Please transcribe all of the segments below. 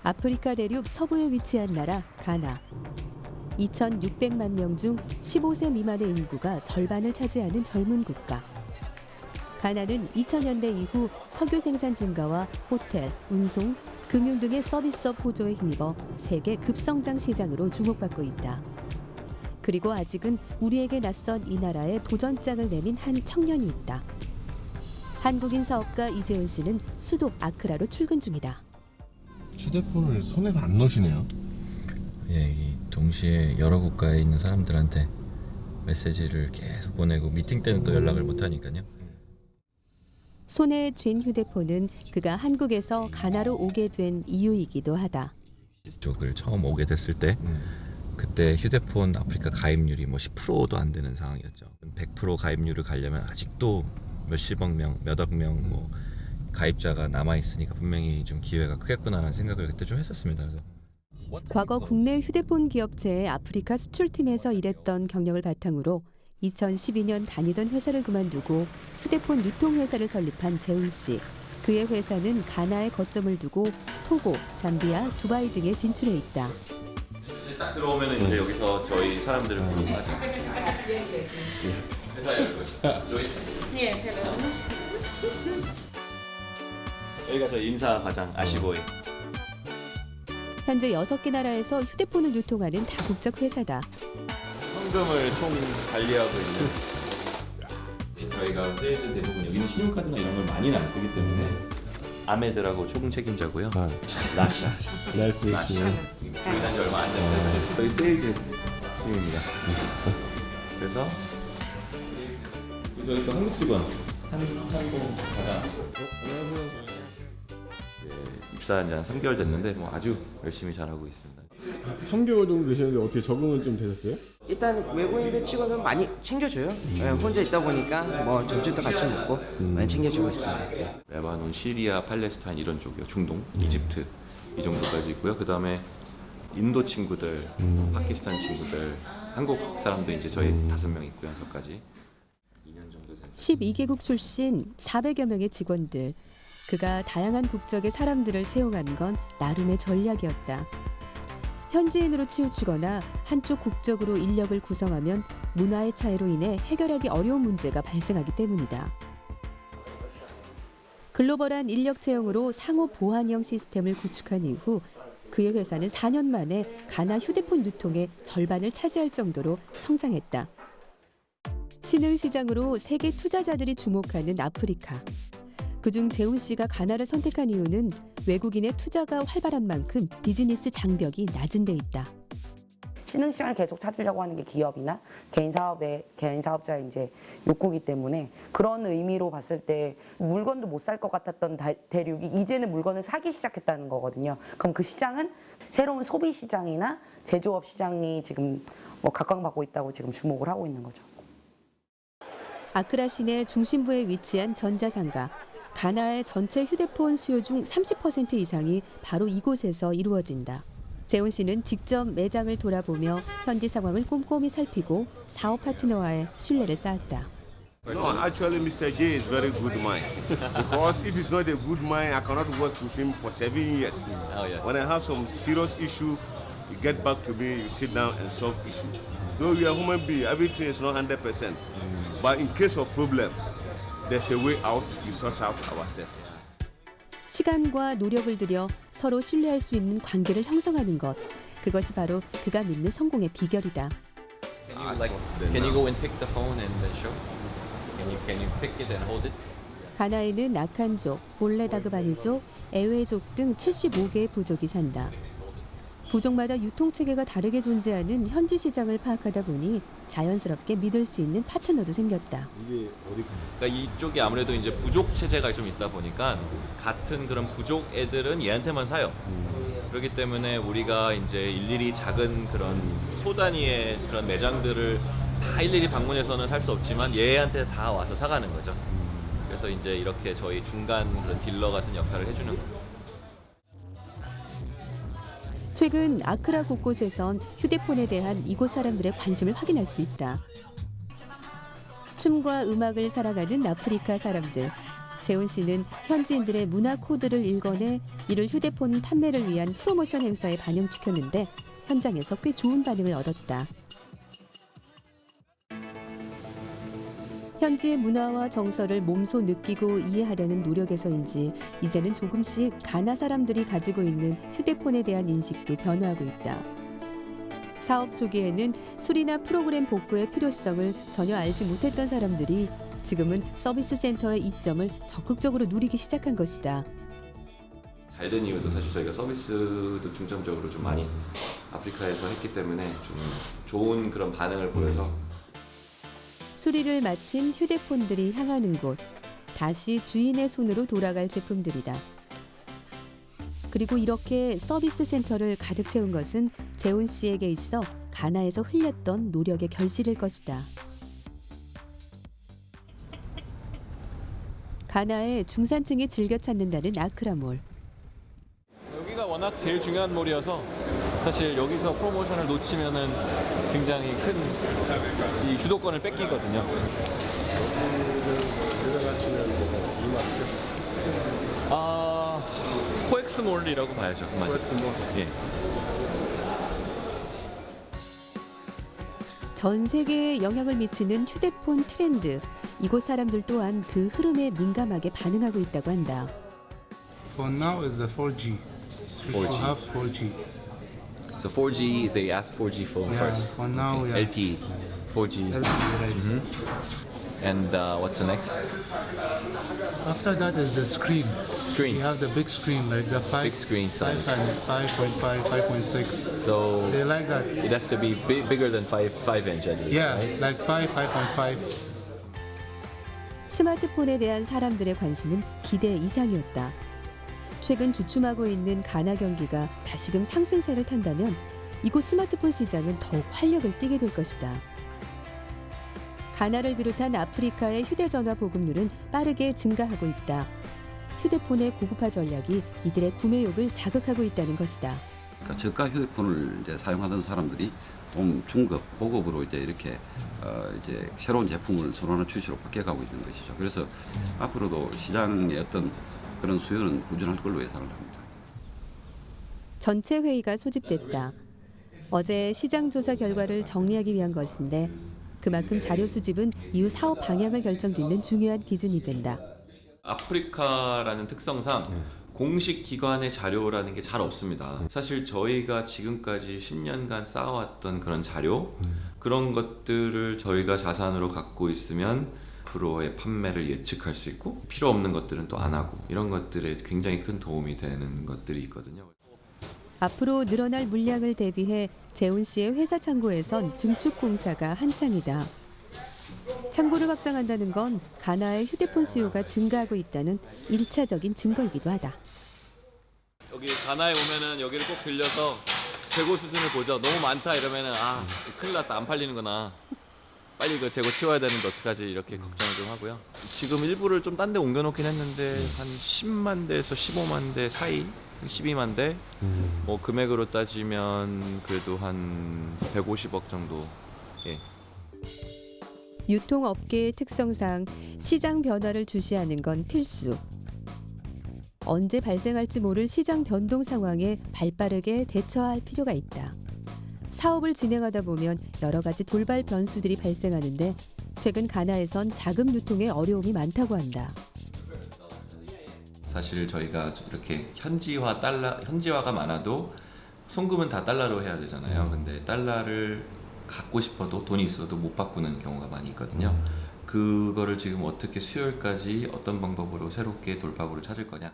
아프리카 대륙 서부에 위치한 나라 가나. 2,600만 명 중 15세 미만의 인구가 절반을 차지하는 젊은 국가. 가나는 2000년대 이후 석유 생산 증가와 호텔, 운송, 금융 등의 서비스업 보조에 힘입어 세계 급성장 시장으로 주목받고 있다. 그리고 아직은 우리에게 낯선 이 나라에 도전장을 내민 한 청년이 있다. 한국인 사업가 이재훈 씨는 수도 아크라로 출근 중이다. 휴대폰을 손에서 안 넣으시네요. 예, 동시에 여러 국가에 있는 사람들한테 메시지를 계속 보내고 미팅 때는 또 연락을 못 하니까요. 손에 쥔 휴대폰은 그가 한국에서 가나로 오게 된 이유이기도 하다. 쪽을 처음 오게 됐을 때 그때 휴대폰 아프리카 가입률이 뭐 10%도 안 되는 상황이었죠. 100% 가입률을 가려면 아직도 몇십억 명, 몇억 명 뭐 가입자가 남아 있으니까 분명히 좀 기회가 크겠구나라는 생각을 그때 좀 했었습니다. 그래서 과거 국내 휴대폰 기업체의 아프리카 수출팀에서 일했던 경력을 바탕으로 2012년 다니던 회사를 그만두고 휴대폰 유통회사를 설립한 재훈 씨. 그의 회사는 가나에 거점을 두고 토고, 잠비아, 두바이 등에 진출해 있다. 딱 들어오면 이제 여기서 저희 사람들을 부르고 하죠. 회사 열고 Yes, hello. 여기가 저 인사 과장 아시보이. 현재 6개 나라에서 휴대폰을 유통하는 다국적 회사다. 현금을 총 관리하고 있는 저희가 세일즈 대부분 여기는 신용카드나 이런 걸 많이는 안 쓰기 때문에 아메드라고 총무 책임자고요. 라샤. 저희 단지 얼마 안 됐는데 저희 세일즈 팀입니다. 그래서 저희 또 한국 직원 한공 과장 입사한 지 한 3개월 됐는데 뭐 아주 열심히 잘하고 있습니다. 3개월 정도 되셨는데 어떻게 적응은 좀 되셨어요? 일단 외국인들 치고는 많이 챙겨줘요. 혼자 있다 보니까 뭐 점심도 같이 먹고 많이 챙겨주고 있습니다. 레바논, 시리아, 팔레스타인 이런 쪽이요. 중동, 이집트 이 정도까지 있고요. 그 다음에 인도 친구들, 파키스탄 친구들, 한국 사람도 이제 저희 5명 있고요. 저까지 2년 정도 됐어요. 12개국 출신 400여 명의 직원들. 그가 다양한 국적의 사람들을 채용한 건 나름의 전략이었다. 현지인으로 치우치거나 한쪽 국적으로 인력을 구성하면 문화의 차이로 인해 해결하기 어려운 문제가 발생하기 때문이다. 글로벌한 인력 채용으로 상호 보완형 시스템을 구축한 이후 그의 회사는 4년 만에 가나 휴대폰 유통의 절반을 차지할 정도로 성장했다. 신흥 시장으로 세계 투자자들이 주목하는 아프리카. 그중 재훈 씨가 가나를 선택한 이유는 외국인의 투자가 활발한 만큼 비즈니스 장벽이 낮은 데 있다. 신흥 시장을 계속 찾으려고 하는 게 기업이나 개인 사업자의 이제 욕구이기 때문에 그런 의미로 봤을 때 물건도 못 살 것 같았던 대륙이 이제는 물건을 사기 시작했다는 거거든요. 그럼 그 시장은 새로운 소비 시장이나 제조업 시장이 지금 각광받고 있다고 지금 주목을 하고 있는 거죠. 아크라 시내 중심부에 위치한 전자상가. 가나의 전체 휴대폰 수요 중 30% 이상이 바로 이곳에서 이루어진다. 재훈 씨는 직접 매장을 돌아보며 현지 상황을 꼼꼼히 살피고 사업 파트너와의 신뢰를 쌓았다. No, actually, Mr. J is very good man. Because if he's not a good man, I cannot work with him for 7 years. Oh, yes. When I have some serious issue, you get back to me, you sit down and solve issue. Though we are human beings, everything is not 100%. But in case of problem, there's a way out. We sort out ourselves. 시간과 노력을 들여 서로 신뢰할 수 있는 관계를 형성하는 것. 그것이 바로 그가 믿는 성공의 비결이다. Can you go and pick the phone and then show? Can you pick it and hold it? 가나에는 아칸족, 몰레다그바니족, 에웨족 등 75개의 부족이 산다. 부족마다 유통체계가 다르게 존재하는 현지 시장을 파악하다 보니 자연스럽게 믿을 수 있는 파트너도 생겼다. 이게 어디? 그러니까 이쪽이 아무래도 이제 부족 체제가 좀 있다 보니까 같은 그런 부족 애들은 얘한테만 사요. 그렇기 때문에 우리가 이제 일일이 작은 그런 소 단위의 그런 매장들을 다 일일이 방문해서는 살 수 없지만 얘한테 다 와서 사가는 거죠. 그래서 이제 이렇게 저희 중간 그런 딜러 같은 역할을 해주는 거예요. 최근 아크라 곳곳에선 휴대폰에 대한 이곳 사람들의 관심을 확인할 수 있다. 춤과 음악을 사랑하는 아프리카 사람들. 재훈 씨는 현지인들의 문화 코드를 읽어내 이를 휴대폰 판매를 위한 프로모션 행사에 반영시켰는데 현장에서 꽤 좋은 반응을 얻었다. 현지의 문화와 정서를 몸소 느끼고 이해하려는 노력에서인지 이제는 조금씩 가나 사람들이 가지고 있는 휴대폰에 대한 인식도 변화하고 있다. 사업 초기에는 수리나 프로그램 복구의 필요성을 전혀 알지 못했던 사람들이 지금은 서비스 센터의 이점을 적극적으로 누리기 시작한 것이다. 잘 된 이유도 사실 저희가 서비스도 중점적으로 좀 많이 아프리카에서 했기 때문에 좀 좋은 그런 반응을 보여서 수리를 마친 휴대폰들이 향하는 곳, 다시 주인의 손으로 돌아갈 제품들이다. 그리고 이렇게 서비스 센터를 가득 채운 것은 재훈 씨에게 있어 가나에서 흘렸던 노력의 결실일 것이다. 가나의 중산층이 즐겨 찾는다는 아크라몰. 여기가 워낙 제일 중요한 몰이어서 사실 여기서 프로모션을 놓치면은 굉장히 큰 이 주도권을 뺏기거든요. 여기를 치면 이마트? 코엑스몰이라고 봐야죠. 코엑스몰? 예. 전 세계에 영향을 미치는 휴대폰 트렌드. 이곳 사람들 또한 그 흐름에 민감하게 반응하고 있다고 한다. For now is the 4G. We 4G. should have 4G. So 4G, they asked 4G phone Yeah, first. for now, Okay. yeah. LTE, 4G. LTE, right. And what's the next? After that is the screen. Screen. We have the big screen, like the 5, Big screen size. 5.5, 5.6. So They like that. it has to be bigger than 5 inch at least. Yeah, right? like 5.5. 스마트폰에 대한 사람들의 관심은 기대 이상이었다. 최근 주춤하고 있는 가나 경기가 다시금 상승세를 탄다면 이곳 스마트폰 시장은 더욱 활력을 띠게 될 것이다. 가나를 비롯한 아프리카의 휴대전화 보급률은 빠르게 증가하고 있다. 휴대폰의 고급화 전략이 이들의 구매욕을 자극하고 있다는 것이다. 그러니까 저가 휴대폰을 이제 사용하던 사람들이 좀 중급, 고급으로 이제 이렇게 이제 새로운 제품을 선호하는 추세로 바뀌어가고 있는 것이죠. 그래서 앞으로도 시장의 어떤 그런 수요는 꾸준할 걸로 예상을 합니다. 전체 회의가 소집됐다. 어제 시장 조사 결과를 정리하기 위한 것인데 그만큼 자료 수집은 이후 사업 방향을 결정짓는 중요한 기준이 된다. 아프리카라는 특성상 공식 기관의 자료라는 게 잘 없습니다. 사실 저희가 지금까지 10년간 쌓아왔던 그런 자료, 그런 것들을 저희가 자산으로 갖고 있으면 앞으로의 판매를 예측할 수 있고 필요 없는 것들은 또 안 하고 이런 것들에 굉장히 큰 도움이 되는 것들이 있거든요. 앞으로 늘어날 물량을 대비해 재훈 씨의 회사 창고에선 증축 공사가 한창이다. 창고를 확장한다는 건 가나의 휴대폰 수요가 증가하고 있다는 1차적인 증거이기도 하다. 여기 가나에 오면은 여기를 꼭 들려서 재고 수준을 보죠. 너무 많다 이러면은 큰일 났다, 안 팔리는구나. 빨리 그 재고 치워야 되는데 어떡하지 이렇게 걱정을 좀 하고요. 지금 일부를 좀 딴 데 옮겨놓긴 했는데 한 10만 대에서 15만 대 사이, 12만 대. 뭐 금액으로 따지면 그래도 한 150억 정도. 예. 유통업계의 특성상 시장 변화를 주시하는 건 필수. 언제 발생할지 모를 시장 변동 상황에 발빠르게 대처할 필요가 있다. 사업을 진행하다 보면 여러 가지 돌발 변수들이 발생하는데 최근 가나에선 자금 유통에 어려움이 많다고 한다. 사실 저희가 이렇게 현지화가 많아도 송금은 다 달러로 해야 되잖아요. 근데 달러를 갖고 싶어도 돈이 있어도 못 바꾸는 경우가 많이 있거든요. 그거를 지금 어떻게 수요일까지 어떤 방법으로 새롭게 돌파구를 찾을 거냐.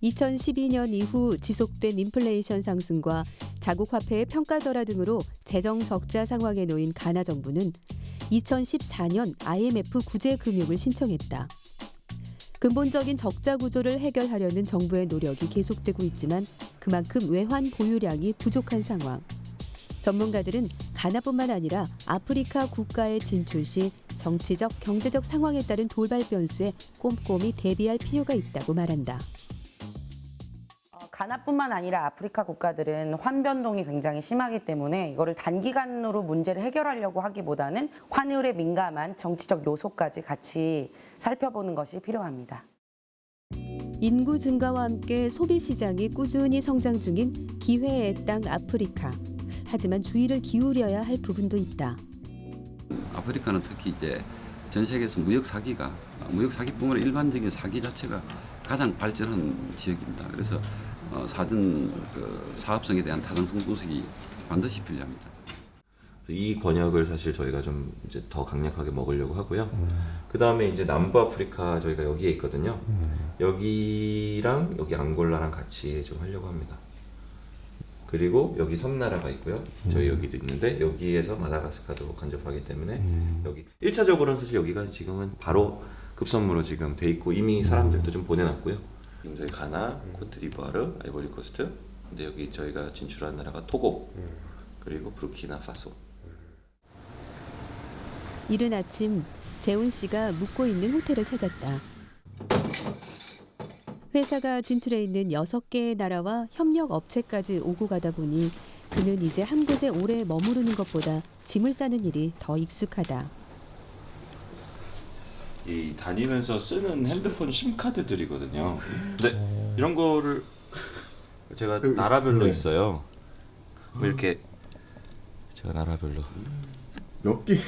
2012년 이후 지속된 인플레이션 상승과 자국 화폐의 평가절하 등으로 재정 적자 상황에 놓인 가나 정부는 2014년 IMF 구제 금융을 신청했다. 근본적인 적자 구조를 해결하려는 정부의 노력이 계속되고 있지만 그만큼 외환 보유량이 부족한 상황. 전문가들은 가나뿐만 아니라 아프리카 국가에 진출 시 정치적, 경제적 상황에 따른 돌발 변수에 꼼꼼히 대비할 필요가 있다고 말한다. 가나뿐만 아니라 아프리카 국가들은 환변동이 굉장히 심하기 때문에 이거를 단기간으로 문제를 해결하려고 하기보다는 환율에 민감한 정치적 요소까지 같이 살펴보는 것이 필요합니다. 인구 증가와 함께 소비 시장이 꾸준히 성장 중인 기회의 땅 아프리카. 하지만 주의를 기울여야 할 부분도 있다. 아프리카는 특히 이제 전 세계에서 무역 사기뿐만 아니라 일반적인 사기 자체가 가장 발전한 지역입니다. 그래서 사전 사업성에 대한 타당성 분석이 반드시 필요합니다. 이 권역을 사실 저희가 좀 이제 더 강력하게 먹으려고 하고요. 그 다음에 이제 남부 아프리카 저희가 여기에 있거든요. 여기랑 여기 앙골라랑 같이 좀 하려고 합니다. 그리고 여기 섬나라가 있고요. 저희 여기도 있는데 여기에서 마다가스카르도 간접하기 때문에 여기 1차적으로는 사실 여기가 지금은 바로 급선무로 지금 돼 있고 이미 사람들도 좀 보내놨고요. 지금 저희 가나, 코트디부아르, 아이보리코스트, 근데 여기 저희가 진출한 나라가 토고, 그리고 부르키나파소. 이른 아침 재훈 씨가 묵고 있는 호텔을 찾았다. 회사가 진출해 있는 6개의 나라와 협력 업체까지 오고 가다 보니 그는 이제 한 곳에 오래 머무르는 것보다 짐을 싸는 일이 더 익숙하다. 이 다니면서 쓰는 핸드폰 심카드들이거든요. 근데 이런 거를 제가 나라별로 있어요. 뭐 이렇게 제가 나라별로 몇 개?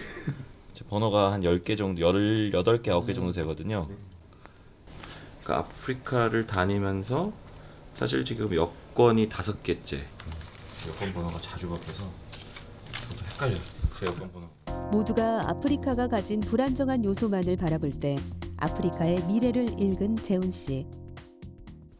제 번호가 한 10개 정도, 18개, 9개 정도 되거든요. 그러니까 아프리카를 다니면서 사실 지금 여권이 5개째. 여권 번호가 자주 바뀌어서 저도 헷갈려요. 제 여권 번호. 모두가 아프리카가 가진 불안정한 요소만을 바라볼 때 아프리카의 미래를 읽은 재훈 씨.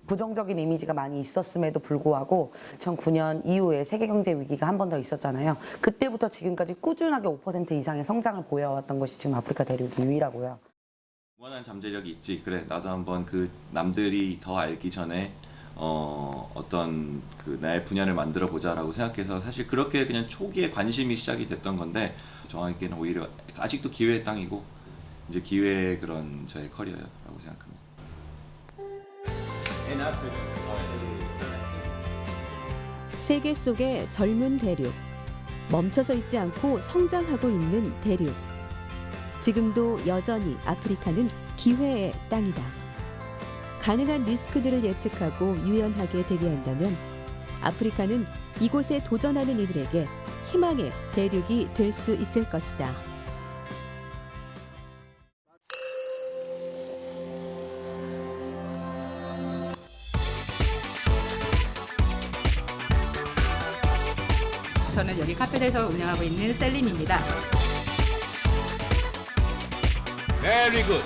부정적인 이미지가 많이 있었음에도 불구하고 2009년 이후에 세계 경제 위기가 한 번 더 있었잖아요. 그때부터 지금까지 꾸준하게 5% 이상의 성장을 보여왔던 것이 지금 아프리카 대륙이 유일하고요. 무한한 잠재력이 있지. 그래, 나도 한번 그 남들이 더 알기 전에 어떤 그 나의 분야를 만들어 보자라고 생각해서 사실 그렇게 그냥 초기에 관심이 시작이 됐던 건데 저에게는 오히려 아직도 기회의 땅이고 이제 기회의 그런 저의 커리어라고 생각합니다. 세계 속의 젊은 대륙. 멈춰서 있지 않고 성장하고 있는 대륙. 지금도 여전히 아프리카는 기회의 땅이다. 가능한 리스크들을 예측하고 유연하게 대비한다면 아프리카는 이곳에 도전하는 이들에게 희망의 대륙이 될 수 있을 것이다. 저는 여기 카페를 운영하고 있는 셀린입니다. Very good.